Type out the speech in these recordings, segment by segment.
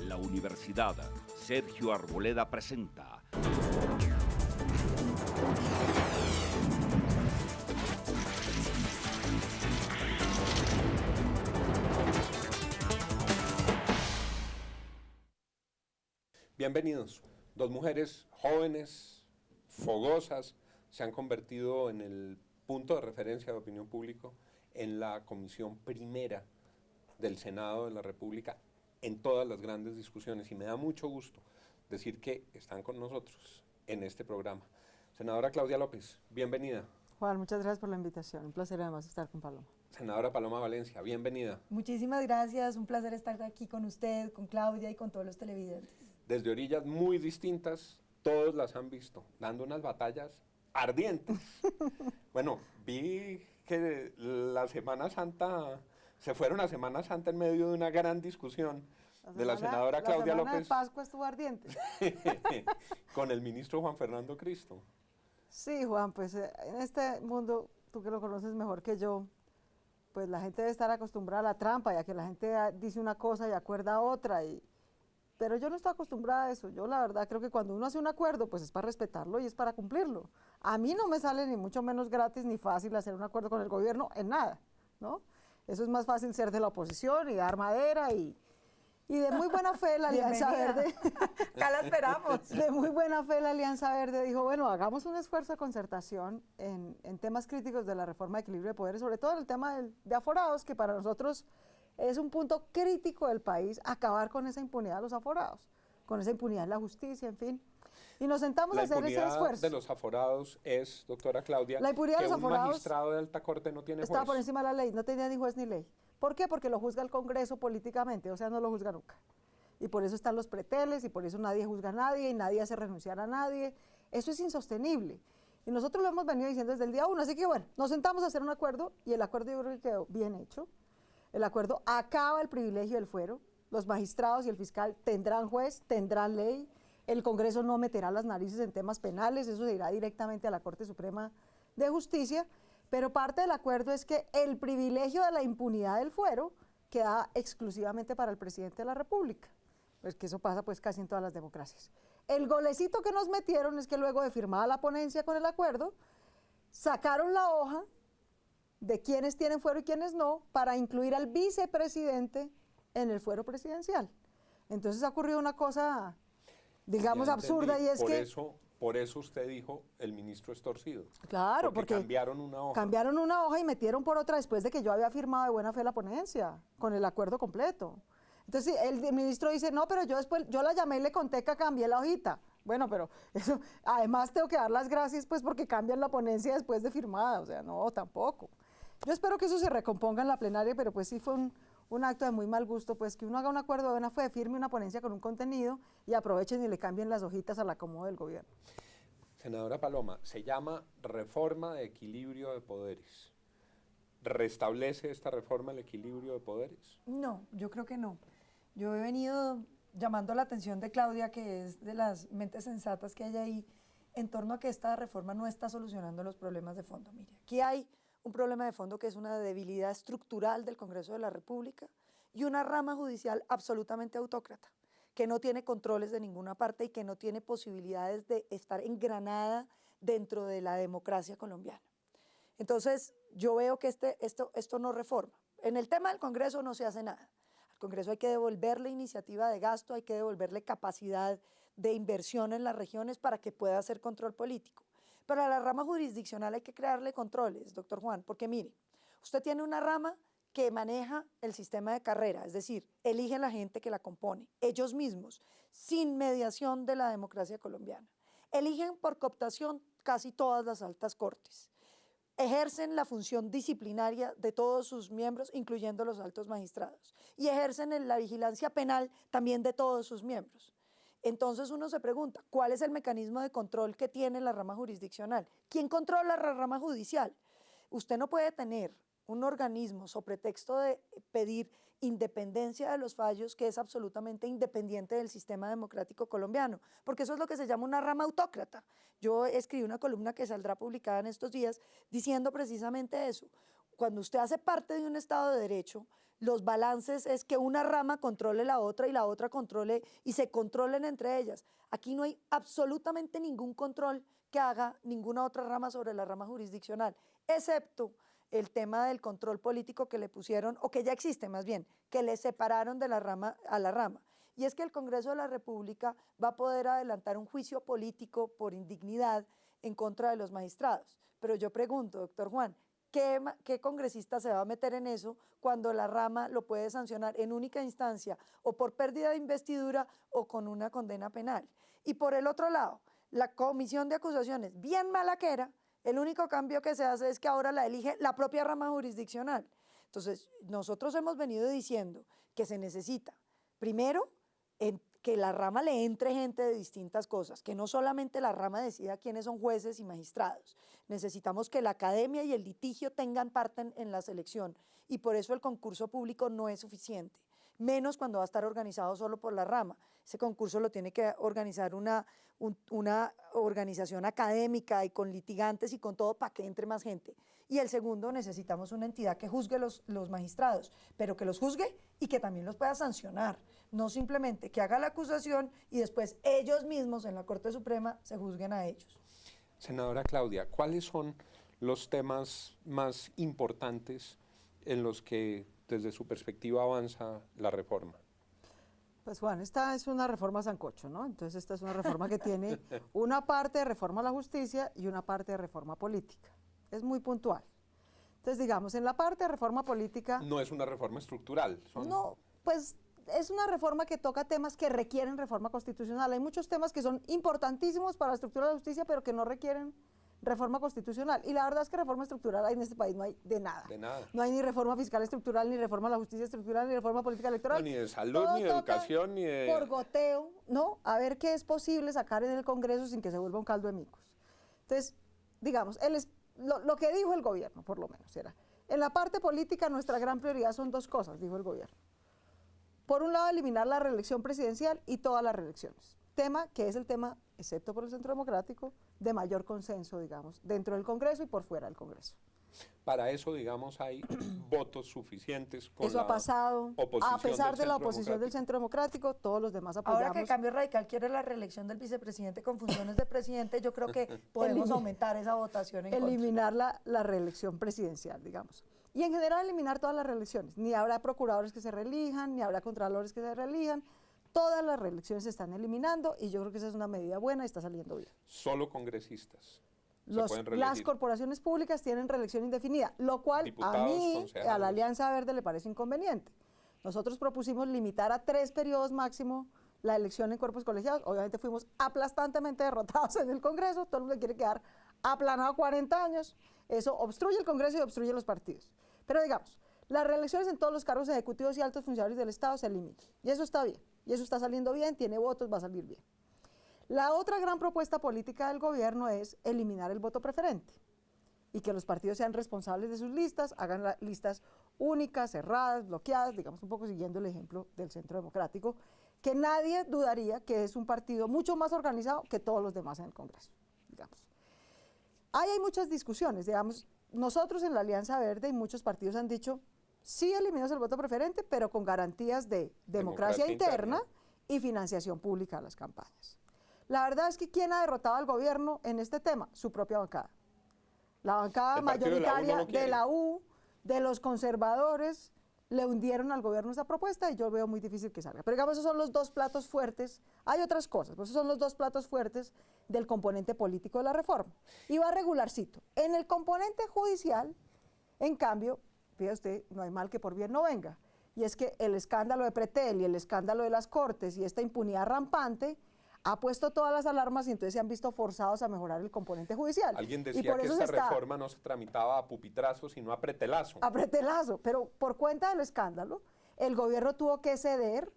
la universidad, Sergio Arboleda presenta. Bienvenidos. Dos mujeres jóvenes, fogosas, se han convertido en el punto de referencia de opinión pública en la comisión primera del Senado de la República en todas las grandes discusiones, y me da mucho gusto decir que están con nosotros en este programa. Senadora Claudia López, bienvenida. Juan, muchas gracias por la invitación. Un placer además estar con Paloma. Senadora Paloma Valencia, bienvenida. Muchísimas gracias, un placer estar aquí con usted, con Claudia y con todos los televidentes. Desde orillas muy distintas, todos las han visto, dando unas batallas ardientes. Bueno, vi que la Semana Santa, se fueron a Semana Santa en medio de una gran discusión de la senadora Claudia López. La semana de Pascua estuvo ardiente. Con el ministro Juan Fernando Cristo. Sí, Juan, pues en este mundo, tú que lo conoces mejor que yo, pues la gente debe estar acostumbrada a la trampa, ya que la gente dice una cosa y acuerda otra, pero yo no estoy acostumbrada a eso. Yo la verdad creo que cuando uno hace un acuerdo, pues es para respetarlo y es para cumplirlo. A mí no me sale ni mucho menos gratis ni fácil hacer un acuerdo con el gobierno en nada, ¿no? Eso es más fácil ser de la oposición y dar madera y de muy buena fe la Alianza Verde. Acá la esperamos. De muy buena fe la Alianza Verde dijo, bueno, hagamos un esfuerzo de concertación en temas críticos de la reforma de equilibrio de poderes, sobre todo en el tema de aforados, que para nosotros es un punto crítico del país, acabar con esa impunidad de los aforados, con esa impunidad en la justicia, en fin. Y nos sentamos a hacer ese esfuerzo. La impunidad de los aforados es, doctora Claudia, la impunidad que de los aforados, un magistrado de alta corte no tiene juez. Estaba por encima de la ley, no tenía ni juez ni ley. ¿Por qué? Porque lo juzga el Congreso políticamente, o sea, no lo juzga nunca. Y por eso están los preteles, y por eso nadie juzga a nadie, y nadie hace renunciar a nadie. Eso es insostenible. Y nosotros lo hemos venido diciendo desde el día 1, así que bueno, nos sentamos a hacer un acuerdo, y el acuerdo yo creo que quedó bien hecho. El acuerdo acaba el privilegio del fuero, los magistrados y el fiscal tendrán juez, tendrán ley, el Congreso no meterá las narices en temas penales, eso se irá directamente a la Corte Suprema de Justicia, pero parte del acuerdo es que el privilegio de la impunidad del fuero queda exclusivamente para el presidente de la República, pues que eso pasa pues casi en todas las democracias. El golecito que nos metieron es que luego de firmada la ponencia con el acuerdo, sacaron la hoja de quiénes tienen fuero y quiénes no, para incluir al vicepresidente en el fuero presidencial. Entonces ha ocurrido una cosa, digamos, absurda, y es Por eso usted dijo, el ministro es torcido. Claro, porque cambiaron una hoja. Cambiaron una hoja y metieron por otra después de que yo había firmado de buena fe la ponencia, con el acuerdo completo. Entonces el ministro dice, no, pero yo la llamé y le conté que cambié la hojita. Bueno, pero eso, además tengo que dar las gracias pues porque cambian la ponencia después de firmada, o sea, no, tampoco. Yo espero que eso se recomponga en la plenaria, pero pues sí fue un acto de muy mal gusto, pues que uno haga un acuerdo de buena fe, firme una ponencia con un contenido y aprovechen y le cambien las hojitas al acomodo del gobierno. Senadora Paloma, se llama reforma de equilibrio de poderes. ¿Restablece esta reforma el equilibrio de poderes? No, yo creo que no. Yo he venido llamando la atención de Claudia, que es de las mentes sensatas que hay ahí, en torno a que esta reforma no está solucionando los problemas de fondo. Mire, aquí hay un problema de fondo que es una debilidad estructural del Congreso de la República y una rama judicial absolutamente autócrata, que no tiene controles de ninguna parte y que no tiene posibilidades de estar engranada dentro de la democracia colombiana. Entonces, yo veo que esto no reforma. En el tema del Congreso no se hace nada. Al Congreso hay que devolverle iniciativa de gasto, hay que devolverle capacidad de inversión en las regiones para que pueda hacer control político. Pero a la rama jurisdiccional hay que crearle controles, doctor Juan, porque mire, usted tiene una rama que maneja el sistema de carrera, es decir, elige la gente que la compone, ellos mismos, sin mediación de la democracia colombiana. Eligen por cooptación casi todas las altas cortes. Ejercen la función disciplinaria de todos sus miembros, incluyendo los altos magistrados, y ejercen la vigilancia penal también de todos sus miembros. Entonces uno se pregunta, ¿cuál es el mecanismo de control que tiene la rama jurisdiccional? ¿Quién controla la rama judicial? Usted no puede tener un organismo sobre pretexto de pedir independencia de los fallos que es absolutamente independiente del sistema democrático colombiano, porque eso es lo que se llama una rama autócrata. Yo escribí una columna que saldrá publicada en estos días diciendo precisamente eso. Cuando usted hace parte de un Estado de Derecho, los balances es que una rama controle la otra y la otra controle y se controlen entre ellas. Aquí no hay absolutamente ningún control que haga ninguna otra rama sobre la rama jurisdiccional, excepto el tema del control político que le pusieron, o que ya existe más bien, que le separaron de la rama a la rama. Y es que el Congreso de la República va a poder adelantar un juicio político por indignidad en contra de los magistrados. Pero yo pregunto, doctor Juan, ¿qué congresista se va a meter en eso cuando la rama lo puede sancionar en única instancia o por pérdida de investidura o con una condena penal? Y por el otro lado, la comisión de acusaciones, bien malaquera, el único cambio que se hace es que ahora la elige la propia rama jurisdiccional. Entonces, nosotros hemos venido diciendo que se necesita, primero, que la rama le entre gente de distintas cosas, que no solamente la rama decida quiénes son jueces y magistrados. Necesitamos que la academia y el litigio tengan parte en la selección, y por eso el concurso público no es suficiente, menos cuando va a estar organizado solo por la rama. Ese concurso lo tiene que organizar una organización académica y con litigantes y con todo para que entre más gente. Y el segundo, necesitamos una entidad que juzgue los magistrados, pero que los juzgue y que también los pueda sancionar, no simplemente que haga la acusación y después ellos mismos en la Corte Suprema se juzguen a ellos. Senadora Claudia, ¿cuáles son los temas más importantes en los que desde su perspectiva avanza la reforma? Pues Juan, esta es una reforma sancocho, ¿no? Entonces esta es una reforma que tiene una parte de reforma a la justicia y una parte de reforma política. Es muy puntual. Entonces, digamos, en la parte de reforma política... No es una reforma estructural. No, pues es una reforma que toca temas que requieren reforma constitucional. Hay muchos temas que son importantísimos para la estructura de la justicia, pero que no requieren reforma constitucional. Y la verdad es que reforma estructural en este país no hay de nada. De nada. No hay ni reforma fiscal estructural, ni reforma a la justicia estructural, ni reforma política electoral. No, ni de salud, Todo ni de toca educación, ni de... por goteo, ¿no? A ver qué es posible sacar en el Congreso sin que se vuelva un caldo de micos. Entonces, digamos, lo que dijo el gobierno, por lo menos, era, en la parte política nuestra gran prioridad son dos cosas, dijo el gobierno. Por un lado, eliminar la reelección presidencial y todas las reelecciones. Tema que es el tema, excepto por el Centro Democrático, de mayor consenso, digamos, dentro del Congreso y por fuera del Congreso. Para eso, digamos, hay votos suficientes con eso ha pasado, a pesar de la oposición del Centro Centro Democrático, todos los demás apoyamos. Ahora que Cambio Radical quiere la reelección del vicepresidente con funciones de presidente, yo creo que podemos aumentar esa votación en eliminar la reelección presidencial, digamos. Y en general eliminar todas las reelecciones. Ni habrá procuradores que se reelijan, ni habrá contralores que se reelijan. Todas las reelecciones se están eliminando y yo creo que esa es una medida buena y está saliendo bien. Solo congresistas. Las corporaciones públicas tienen reelección indefinida, lo cual Diputados, a mí, concejales. a la Alianza Verde, le parece inconveniente. Nosotros propusimos limitar a 3 periodos máximo la elección en cuerpos colegiados. Obviamente fuimos aplastantemente derrotados en el Congreso, todo el mundo quiere quedar aplanado 40 años. Eso obstruye el Congreso y obstruye los partidos. Pero digamos, las reelecciones en todos los cargos ejecutivos y altos funcionarios del Estado se eliminan. Y eso está bien, y eso está saliendo bien, tiene votos, va a salir bien. La otra gran propuesta política del gobierno es eliminar el voto preferente y que los partidos sean responsables de sus listas, hagan listas únicas, cerradas, bloqueadas, digamos un poco siguiendo el ejemplo del Centro Democrático, que nadie dudaría que es un partido mucho más organizado que todos los demás en el Congreso, digamos. Ahí hay muchas discusiones, digamos, nosotros en la Alianza Verde y muchos partidos han dicho, sí eliminamos el voto preferente, pero con garantías de democracia interna y financiación pública de las campañas. La verdad es que ¿quién ha derrotado al gobierno en este tema? Su propia bancada. La bancada mayoritaria de la U, de los conservadores, le hundieron al gobierno esa propuesta y yo veo muy difícil que salga. Pero digamos, esos son los dos platos fuertes. Hay otras cosas, pero esos son los dos platos fuertes del componente político de la reforma. Y va regularcito. En el componente judicial, en cambio, fíjate usted, no hay mal que por bien no venga. Y es que el escándalo de Pretel y el escándalo de las Cortes y esta impunidad rampante ha puesto todas las alarmas y entonces se han visto forzados a mejorar el componente judicial. Alguien decía que esta reforma no se tramitaba a pupitrazo, sino a pretelazo. A pretelazo, pero por cuenta del escándalo, el gobierno tuvo que ceder,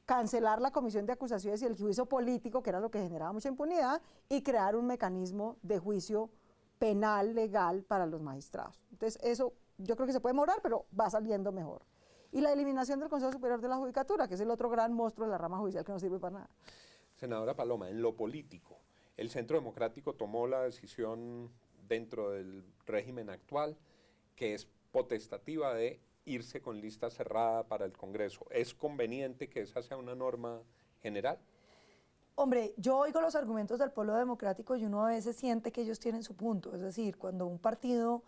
cancelar la comisión de acusaciones y el juicio político, que era lo que generaba mucha impunidad, y crear un mecanismo de juicio penal, legal, para los magistrados. Entonces, eso yo creo que se puede mejorar, pero va saliendo mejor. Y la eliminación del Consejo Superior de la Judicatura, que es el otro gran monstruo de la rama judicial que no sirve para nada. Senadora Paloma, en lo político, el Centro Democrático tomó la decisión dentro del régimen actual, que es potestativa, de irse con lista cerrada para el Congreso. ¿Es conveniente que esa sea una norma general? Hombre, yo oigo los argumentos del Polo Democrático y uno a veces siente que ellos tienen su punto. Es decir, cuando un partido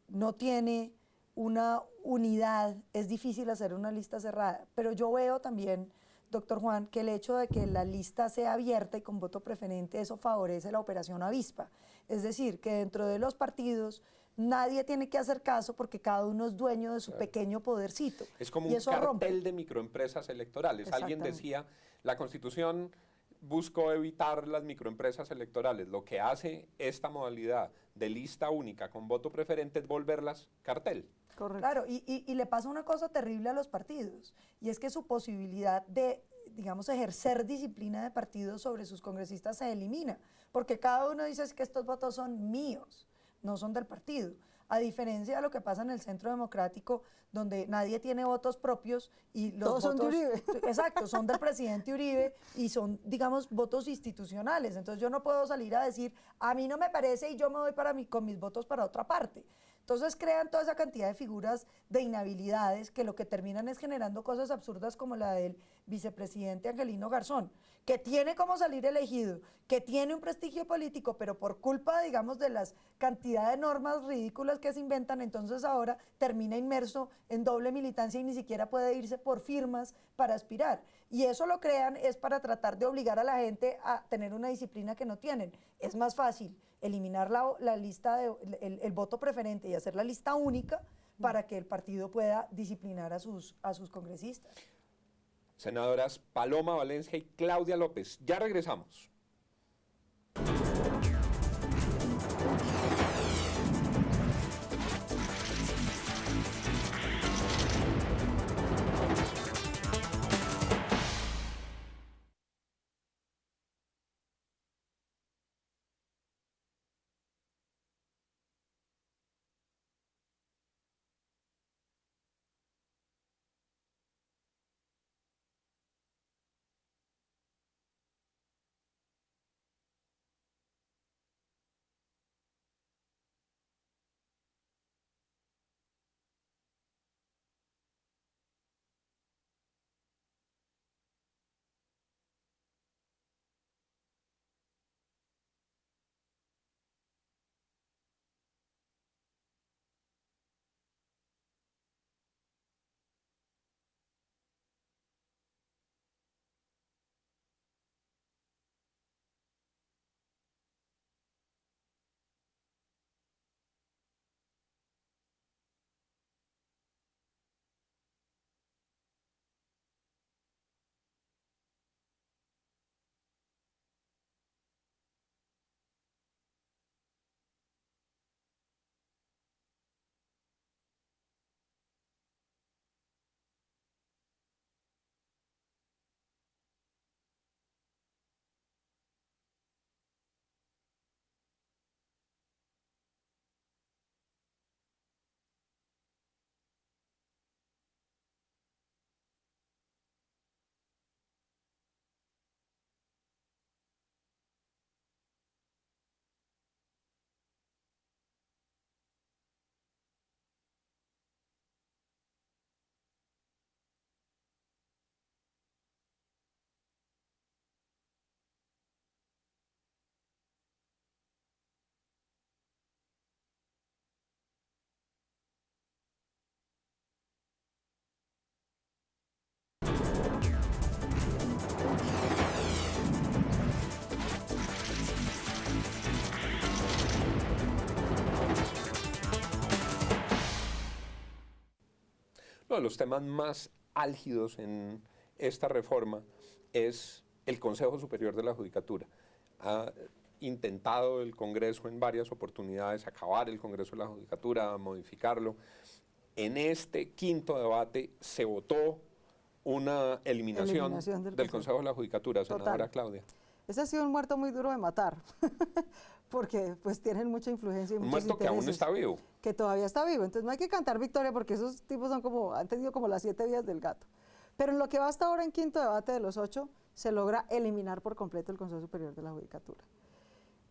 no tiene una unidad, es difícil hacer una lista cerrada. Pero yo veo también, doctor Juan, que el hecho de que la lista sea abierta y con voto preferente, eso favorece la operación avispa. Es decir, que dentro de los partidos nadie tiene que hacer caso porque cada uno es dueño de su pequeño podercito. Es como y un eso cartel rompe. de microempresas electorales. Alguien Exactamente. decía, la Constitución buscó evitar las microempresas electorales. Lo que hace esta modalidad de lista única con voto preferente es volverlas cartel. Correcto. Claro, y le pasa una cosa terrible a los partidos, y es que su posibilidad de, digamos, ejercer disciplina de partido sobre sus congresistas se elimina, porque cada uno dice que estos votos son míos, no son del partido. A diferencia de lo que pasa en el Centro Democrático, donde nadie tiene votos propios y los Todos son de votos, Uribe. exacto, son del presidente Uribe y son, digamos, votos institucionales. Entonces yo no puedo salir a decir, a mí no me parece y yo me voy con mis votos para otra parte. Entonces crean toda esa cantidad de figuras de inhabilidades que lo que terminan es generando cosas absurdas como la del vicepresidente Angelino Garzón, que tiene como salir elegido, que tiene un prestigio político, pero por culpa, digamos, de las cantidad de normas ridículas que se inventan, entonces ahora termina inmerso en doble militancia y ni siquiera puede irse por firmas para aspirar. Y eso lo crean es para tratar de obligar a la gente a tener una disciplina que no tienen. Es más fácil eliminar la lista el voto preferente y hacer la lista única para que el partido pueda disciplinar a sus congresistas. Senadoras Paloma Valencia y Claudia López. Ya regresamos. Uno de los temas más álgidos en esta reforma es el Consejo Superior de la Judicatura. Ha intentado el Congreso en varias oportunidades acabar el Congreso de la Judicatura, modificarlo. En este quinto debate se votó una eliminación del Consejo de la Judicatura, senadora Claudia. Ese ha sido un muerto muy duro de matar, porque pues tienen mucha influencia y muchos muerto que aún está vivo. Que todavía está vivo, entonces no hay que cantar victoria porque esos tipos son como, han tenido como las 7 vidas del gato. Pero en lo que va hasta ahora en quinto debate de los 8, se logra eliminar por completo el Consejo Superior de la Judicatura.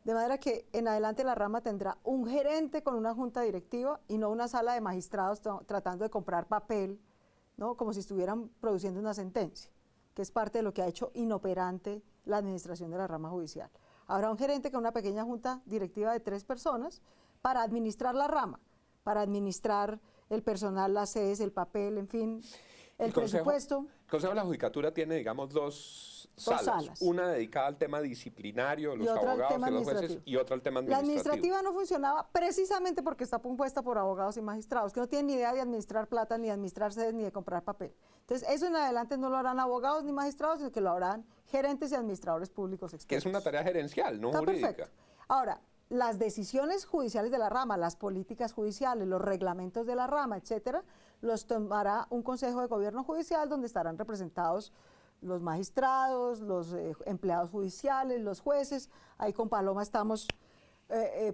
De manera que en adelante la rama tendrá un gerente con una junta directiva y no una sala de magistrados tratando de comprar papel, ¿no? Como si estuvieran produciendo una sentencia, que es parte de lo que ha hecho inoperante la administración de la rama judicial. Habrá un gerente con una pequeña junta directiva de 3 personas para administrar la rama, para administrar el personal, las sedes, el papel, en fin, el presupuesto. El Consejo de la Judicatura tiene, digamos, dos salas. Una dedicada al tema disciplinario, los abogados y los jueces, y otra al tema administrativo. La administrativa no funcionaba precisamente porque está compuesta por abogados y magistrados, que no tienen ni idea de administrar plata, ni de administrar sedes, ni de comprar papel. Entonces, eso en adelante no lo harán abogados ni magistrados, sino que lo harán gerentes y administradores públicos expertos. Que es una tarea gerencial, no jurídica. Perfecto. Ahora, las decisiones judiciales de la rama, las políticas judiciales, los reglamentos de la rama, etcétera, los tomará un Consejo de Gobierno Judicial donde estarán representados los magistrados, los empleados judiciales, los jueces. Ahí con Paloma estamos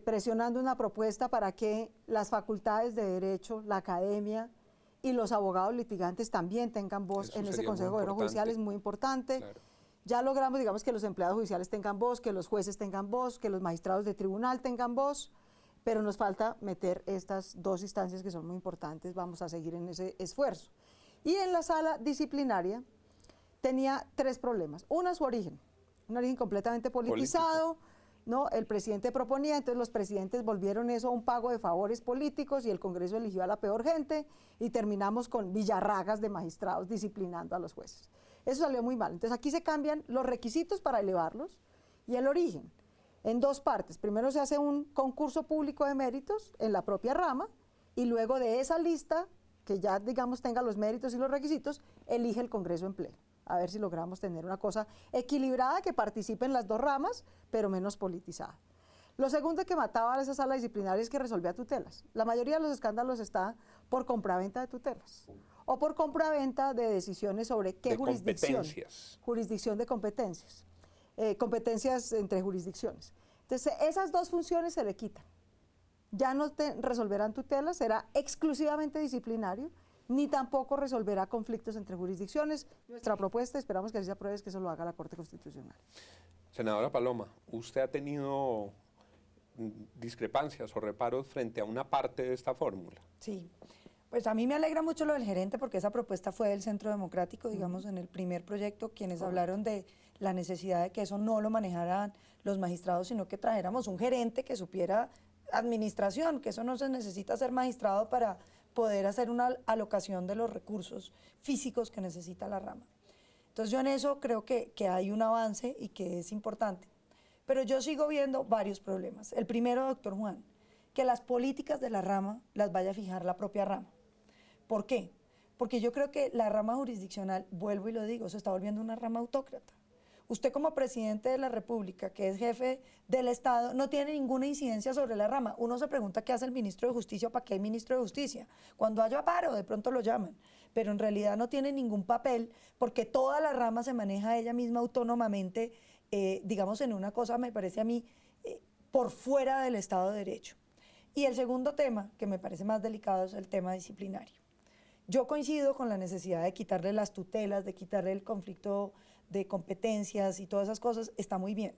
presionando una propuesta para que las facultades de Derecho, la academia y los abogados litigantes también tengan voz. Eso en ese Consejo de Gobierno Judicial, es muy importante. Claro. Ya logramos, digamos, que los empleados judiciales tengan voz, que los jueces tengan voz, que los magistrados de tribunal tengan voz, pero nos falta meter estas 2 instancias que son muy importantes. Vamos a seguir en ese esfuerzo. Y en la sala disciplinaria tenía 3 problemas. Uno, su origen, un origen completamente politizado, ¿no? El presidente proponía, entonces los presidentes volvieron eso a un pago de favores políticos y el Congreso eligió a la peor gente y terminamos con villarragas de magistrados disciplinando a los jueces. Eso salió muy mal. Entonces aquí se cambian los requisitos para elevarlos y el origen en 2 partes. Primero se hace un concurso público de méritos en la propia rama y luego de esa lista, que ya digamos tenga los méritos y los requisitos, elige el Congreso en pleno. A ver si logramos tener una cosa equilibrada que participe en las 2 ramas, pero menos politizada. Lo segundo que mataba a esa sala disciplinaria es que resolvía tutelas. La mayoría de los escándalos está por compraventa de tutelas o por compraventa de decisiones sobre qué jurisdicción. Jurisdicción de competencias. Competencias entre jurisdicciones. Entonces, esas 2 funciones se le quitan. Ya no resolverán tutelas, será exclusivamente disciplinario, ni tampoco resolverá conflictos entre jurisdicciones. Nuestra propuesta, esperamos que así se apruebe, es que eso lo haga la Corte Constitucional. Senadora Paloma, ¿usted ha tenido discrepancias o reparos frente a una parte de esta fórmula? Sí, pues a mí me alegra mucho lo del gerente porque esa propuesta fue del Centro Democrático, digamos, en el primer proyecto, quienes hablaron de la necesidad de que eso no lo manejaran los magistrados, sino que trajéramos un gerente que supiera administración, que eso no se necesita ser magistrado para poder hacer una alocación de los recursos físicos que necesita la rama. Entonces yo en eso creo que hay un avance y que es importante. Pero yo sigo viendo varios problemas. El primero, doctor Juan, que las políticas de la rama las vaya a fijar la propia rama. ¿Por qué? Porque yo creo que la rama jurisdiccional, vuelvo y lo digo, se está volviendo una rama autócrata. Usted como presidente de la República, que es jefe del Estado, no tiene ninguna incidencia sobre la rama. Uno se pregunta qué hace el ministro de Justicia o para qué hay ministro de Justicia. Cuando haya paro, de pronto lo llaman. Pero en realidad no tiene ningún papel porque toda la rama se maneja ella misma autónomamente, digamos en una cosa, me parece a mí, por fuera del Estado de Derecho. Y el segundo tema, que me parece más delicado, es el tema disciplinario. Yo coincido con la necesidad de quitarle las tutelas, de quitarle el conflicto de competencias y todas esas cosas, está muy bien.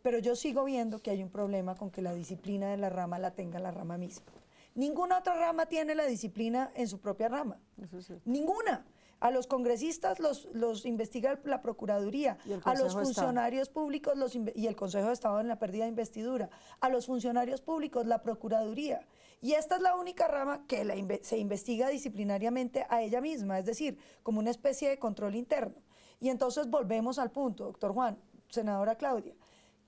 Pero yo sigo viendo que hay un problema con que la disciplina de la rama la tenga la rama misma. Ninguna otra rama tiene la disciplina en su propia rama. Eso sí. Ninguna. A los congresistas los investiga la Procuraduría, a los funcionarios públicos y el Consejo de Estado en la pérdida de investidura, a los funcionarios públicos la Procuraduría. Y esta es la única rama que se investiga disciplinariamente a ella misma, es decir, como una especie de control interno. Y entonces volvemos al punto, doctor Juan, senadora Claudia,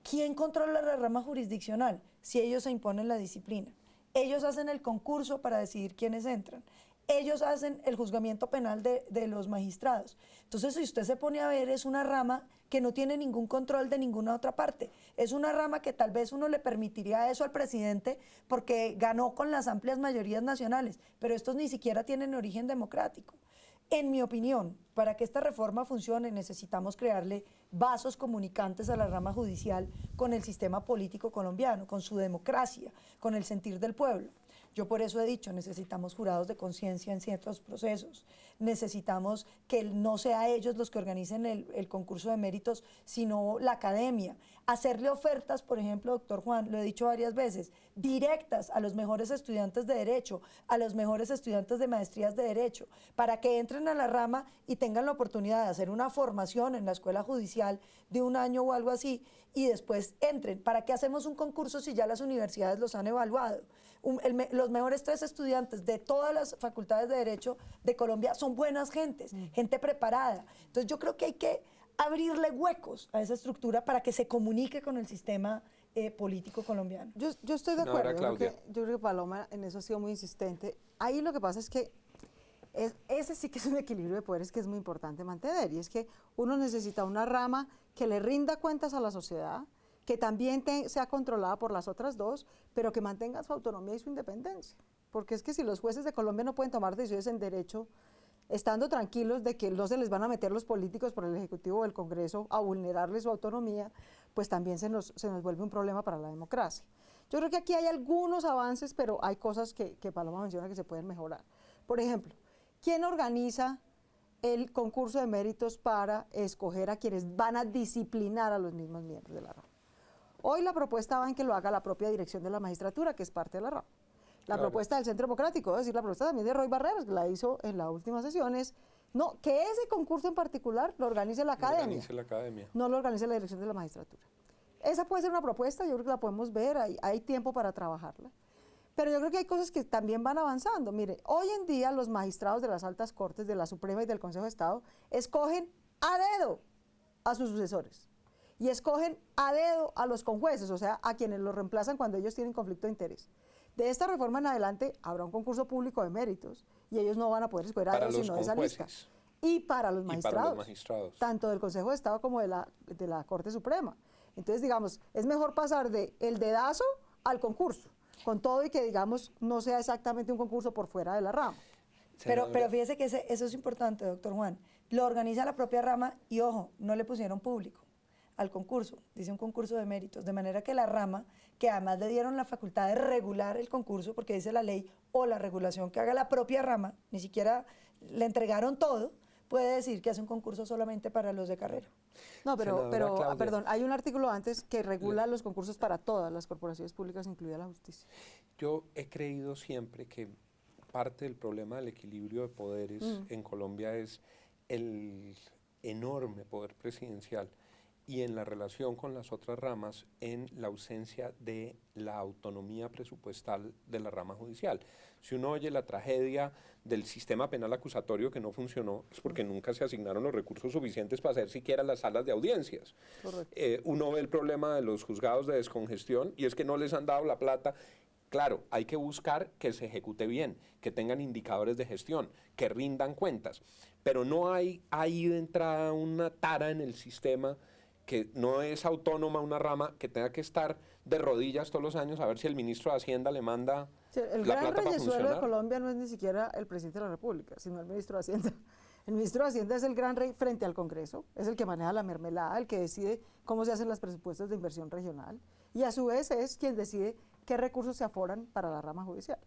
¿quién controla la rama jurisdiccional si ellos se imponen la disciplina? Ellos hacen el concurso para decidir quiénes entran. Ellos hacen el juzgamiento penal de los magistrados. Entonces, si usted se pone a ver, es una rama que no tiene ningún control de ninguna otra parte. Es una rama que tal vez uno le permitiría eso al presidente porque ganó con las amplias mayorías nacionales, pero estos ni siquiera tienen origen democrático. En mi opinión, para que esta reforma funcione, necesitamos crearle vasos comunicantes a la rama judicial con el sistema político colombiano, con su democracia, con el sentir del pueblo. Yo por eso he dicho, necesitamos jurados de conciencia en ciertos procesos, necesitamos que no sea ellos los que organicen el concurso de méritos, sino la academia. Hacerle ofertas, por ejemplo, doctor Juan, lo he dicho varias veces, directas a los mejores estudiantes de Derecho, a los mejores estudiantes de maestrías de Derecho, para que entren a la rama y tengan la oportunidad de hacer una formación en la escuela judicial de un año o algo así, y después entren. ¿Para qué hacemos un concurso si ya las universidades los han evaluado? Los mejores 3 estudiantes de todas las facultades de Derecho de Colombia son buenas gentes, gente preparada. Entonces yo creo que hay que abrirle huecos a esa estructura para que se comunique con el sistema político colombiano. Yo estoy de Senadora acuerdo. Claudia. Yo creo que Paloma en eso ha sido muy insistente. Ahí lo que pasa es que ese sí que es un equilibrio de poderes que es muy importante mantener, y es que uno necesita una rama que le rinda cuentas a la sociedad, que también sea controlada por las otras dos, pero que mantenga su autonomía y su independencia. Porque es que si los jueces de Colombia no pueden tomar decisiones en derecho, estando tranquilos de que no se les van a meter los políticos por el Ejecutivo o el Congreso a vulnerarles su autonomía, pues también se nos vuelve un problema para la democracia. Yo creo que aquí hay algunos avances, pero hay cosas que Paloma menciona que se pueden mejorar. Por ejemplo, ¿quién organiza el concurso de méritos para escoger a quienes van a disciplinar a los mismos miembros de la rama? Hoy la propuesta va en que lo haga la propia dirección de la magistratura, que es parte de la rama. La propuesta del Centro Democrático, es decir, la propuesta también de Roy Barreras, que la hizo en la última sesión, es que ese concurso en particular lo organice la academia. No lo organice la dirección de la magistratura. Esa puede ser una propuesta, yo creo que la podemos ver, hay tiempo para trabajarla. Pero yo creo que hay cosas que también van avanzando. Mire, hoy en día los magistrados de las altas cortes, de la Suprema y del Consejo de Estado, escogen a dedo a sus sucesores. Y escogen a dedo a los conjueces, o sea, a quienes los reemplazan cuando ellos tienen conflicto de interés. De esta reforma en adelante habrá un concurso público de méritos y ellos no van a poder escoger a dedo sino de esa lista. Y para los magistrados, tanto del Consejo de Estado como de la Corte Suprema. Entonces, digamos, es mejor pasar del dedazo al concurso, con todo y que, digamos, no sea exactamente un concurso por fuera de la rama. Pero fíjese que eso es importante, doctor Juan. Lo organiza la propia rama y, ojo, no le pusieron público al concurso, dice un concurso de méritos, de manera que la rama, que además le dieron la facultad de regular el concurso, porque dice la ley, o la regulación que haga la propia rama, ni siquiera le entregaron todo, puede decir que hace un concurso solamente para los de carrera. No, pero perdón, hay un artículo antes que regula los concursos para todas las corporaciones públicas, incluida la justicia. Yo he creído siempre que parte del problema del equilibrio de poderes en Colombia es el enorme poder presidencial y en la relación con las otras ramas en la ausencia de la autonomía presupuestal de la rama judicial. Si uno oye la tragedia del sistema penal acusatorio que no funcionó, es porque nunca se asignaron los recursos suficientes para hacer siquiera las salas de audiencias. Uno ve el problema de los juzgados de descongestión y es que no les han dado la plata. Claro, hay que buscar que se ejecute bien, que tengan indicadores de gestión, que rindan cuentas, pero no hay ahí de entrada una tara en el sistema que no es autónoma una rama que tenga que estar de rodillas todos los años a ver si el ministro de Hacienda le manda el la gran plata para reyesuelo funcionar. de Colombia no es ni siquiera el presidente de la República, sino el ministro de Hacienda. El ministro de Hacienda es el gran rey frente al Congreso, es el que maneja la mermelada, el que decide cómo se hacen los presupuestos de inversión regional, y a su vez es quien decide qué recursos se aforan para la rama judicial.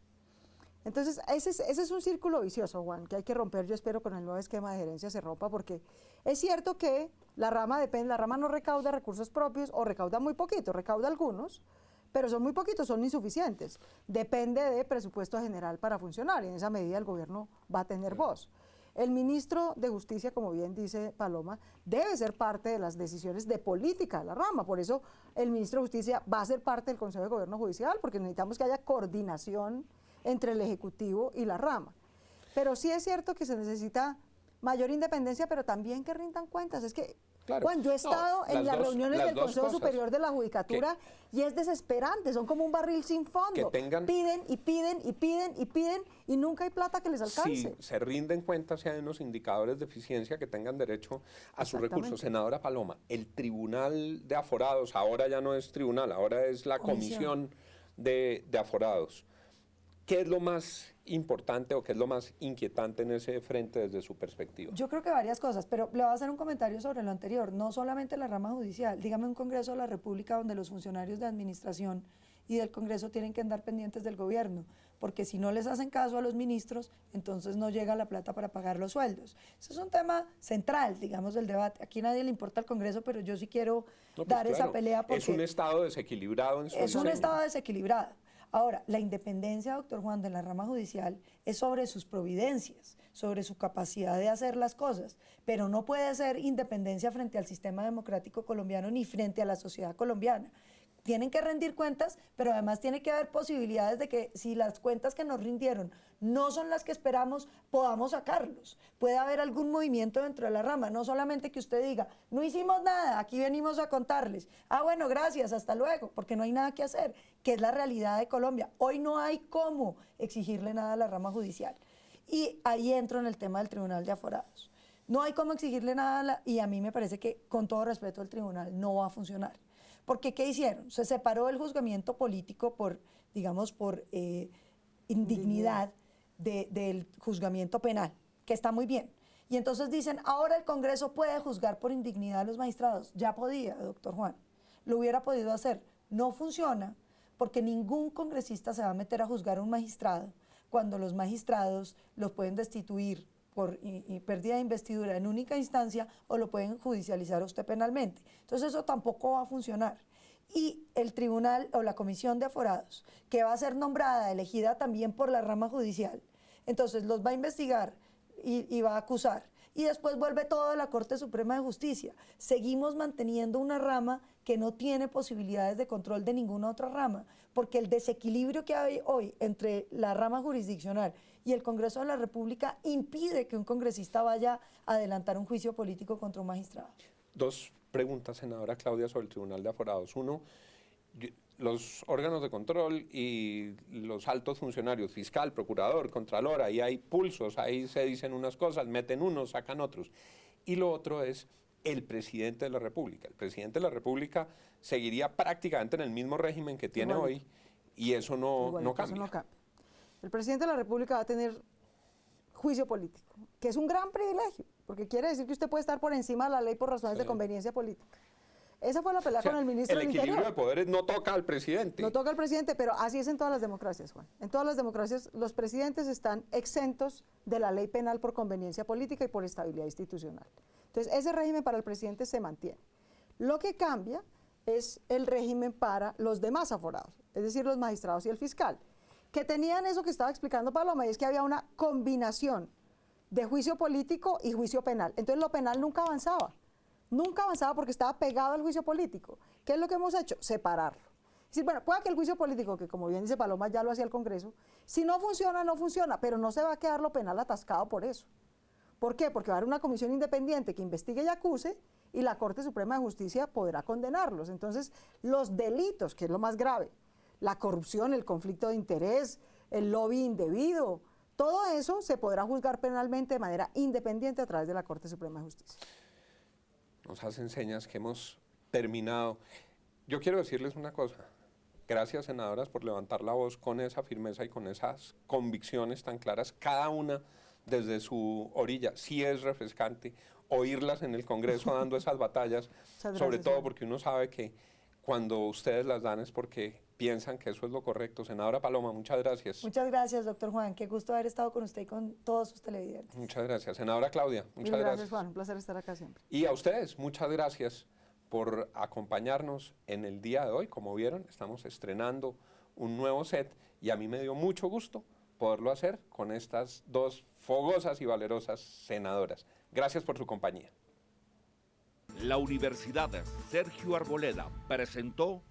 Entonces, ese es un círculo vicioso, Juan, que hay que romper. Yo espero con el nuevo esquema de gerencia se rompa, porque es cierto que la rama no recauda recursos propios o recauda muy poquito, recauda algunos, pero son muy poquitos, son insuficientes. Depende de presupuesto general para funcionar y en esa medida el gobierno va a tener voz. El ministro de Justicia, como bien dice Paloma, debe ser parte de las decisiones de política de la rama. Por eso el ministro de Justicia va a ser parte del Consejo de Gobierno Judicial, porque necesitamos que haya coordinación entre el Ejecutivo y la rama. Pero sí es cierto que se necesita mayor independencia, pero también que rindan cuentas. Es que, claro, Juan, yo he estado en las reuniones del Consejo Superior de la Judicatura y es desesperante, son como un barril sin fondo. Piden y piden y piden y piden y nunca hay plata que les alcance. Si se rinden cuentas, si hay unos indicadores de eficiencia que tengan derecho a sus recursos. Senadora Paloma, el Tribunal de Aforados, ahora ya no es tribunal, ahora es la Comisión de Aforados. ¿Qué es lo más importante o qué es lo más inquietante en ese frente desde su perspectiva? Yo creo que varias cosas, pero le voy a hacer un comentario sobre lo anterior. No solamente la rama judicial, dígame un Congreso de la República donde los funcionarios de administración y del Congreso tienen que andar pendientes del gobierno. porque si no les hacen caso a los ministros, entonces no llega la plata para pagar los sueldos. Ese es un tema central, digamos, del debate. Aquí a nadie le importa el Congreso, pero yo sí quiero dar esa pelea porque... Es un Estado desequilibrado en su Es un diseño. Estado desequilibrado. Ahora, la independencia, doctor Juan, de la rama judicial es sobre sus providencias, sobre su capacidad de hacer las cosas, pero no puede ser independencia frente al sistema democrático colombiano ni frente a la sociedad colombiana. Tienen que rendir cuentas, pero además tiene que haber posibilidades de que si las cuentas que nos rindieron no son las que esperamos, podamos sacarlos. Puede haber algún movimiento dentro de la rama, no solamente que usted diga, no hicimos nada, aquí venimos a contarles. Ah, bueno, gracias, hasta luego, porque no hay nada que hacer, que es la realidad de Colombia. Hoy no hay cómo exigirle nada a la rama judicial. Y ahí entro en el tema del Tribunal de Aforados. No hay cómo exigirle nada y a mí me parece que, con todo respeto, el tribunal no va a funcionar. Porque, ¿qué hicieron? Se separó el juzgamiento político por, digamos, por indignidad del juzgamiento penal, que está muy bien. Y entonces dicen, ahora el Congreso puede juzgar por indignidad a los magistrados. Ya podía, doctor Juan, lo hubiera podido hacer. No funciona porque ningún congresista se va a meter a juzgar a un magistrado cuando los magistrados los pueden destituir por pérdida de investidura en única instancia o lo pueden judicializar a usted penalmente. Entonces eso tampoco va a funcionar. Y el tribunal o la comisión de aforados, que va a ser nombrada, elegida también por la rama judicial, entonces los va a investigar y va a acusar. Y después vuelve todo a la Corte Suprema de Justicia. Seguimos manteniendo una rama que no tiene posibilidades de control de ninguna otra rama, porque el desequilibrio que hay hoy entre la rama jurisdiccional y el Congreso de la República impide que un congresista vaya a adelantar un juicio político contra un magistrado. Dos preguntas, senadora Claudia, sobre el Tribunal de Aforados. Uno, los órganos de control y los altos funcionarios, fiscal, procurador, contralor, ahí hay pulsos, ahí se dicen unas cosas, meten unos, sacan otros. Y lo otro es el presidente de la República. El presidente de la República seguiría prácticamente en el mismo régimen que tiene hoy y eso no cambia. Eso no cambia. El presidente de la República va a tener juicio político, que es un gran privilegio, porque quiere decir que usted puede estar por encima de la ley por razones de conveniencia política. Esa fue la pelea con el ministro del Interior. El equilibrio de poderes no toca al presidente. No toca al presidente, pero así es en todas las democracias, Juan. En todas las democracias los presidentes están exentos de la ley penal por conveniencia política y por estabilidad institucional. Entonces, ese régimen para el presidente se mantiene. Lo que cambia es el régimen para los demás aforados, es decir, los magistrados y el fiscal, que tenían eso que estaba explicando Paloma, y es que había una combinación de juicio político y juicio penal. Entonces, lo penal nunca avanzaba. Nunca avanzaba porque estaba pegado al juicio político. ¿Qué es lo que hemos hecho? Separarlo. Es decir, bueno, puede que el juicio político, que como bien dice Paloma, ya lo hacía el Congreso, si no funciona, no funciona, pero no se va a quedar lo penal atascado por eso. ¿Por qué? Porque va a haber una comisión independiente que investigue y acuse y la Corte Suprema de Justicia podrá condenarlos. Entonces, los delitos, que es lo más grave, la corrupción, el conflicto de interés, el lobby indebido, todo eso se podrá juzgar penalmente de manera independiente a través de la Corte Suprema de Justicia. Nos hacen señas que hemos terminado. Yo quiero decirles una cosa. Gracias, senadoras, por levantar la voz con esa firmeza y con esas convicciones tan claras, cada una desde su orilla. Sí es refrescante oírlas en el Congreso dando esas batallas, sobre todo porque uno sabe que cuando ustedes las dan es porque piensan que eso es lo correcto. Senadora Paloma, muchas gracias. Muchas gracias, doctor Juan. Qué gusto haber estado con usted y con todos sus televidentes. Muchas gracias. Senadora Claudia, muchas gracias. Juan, un placer estar acá siempre. Y a ustedes, muchas gracias por acompañarnos en el día de hoy. Como vieron, estamos estrenando un nuevo set y a mí me dio mucho gusto poderlo hacer con estas dos fogosas y valerosas senadoras. Gracias por su compañía. La Universidad Sergio Arboleda presentó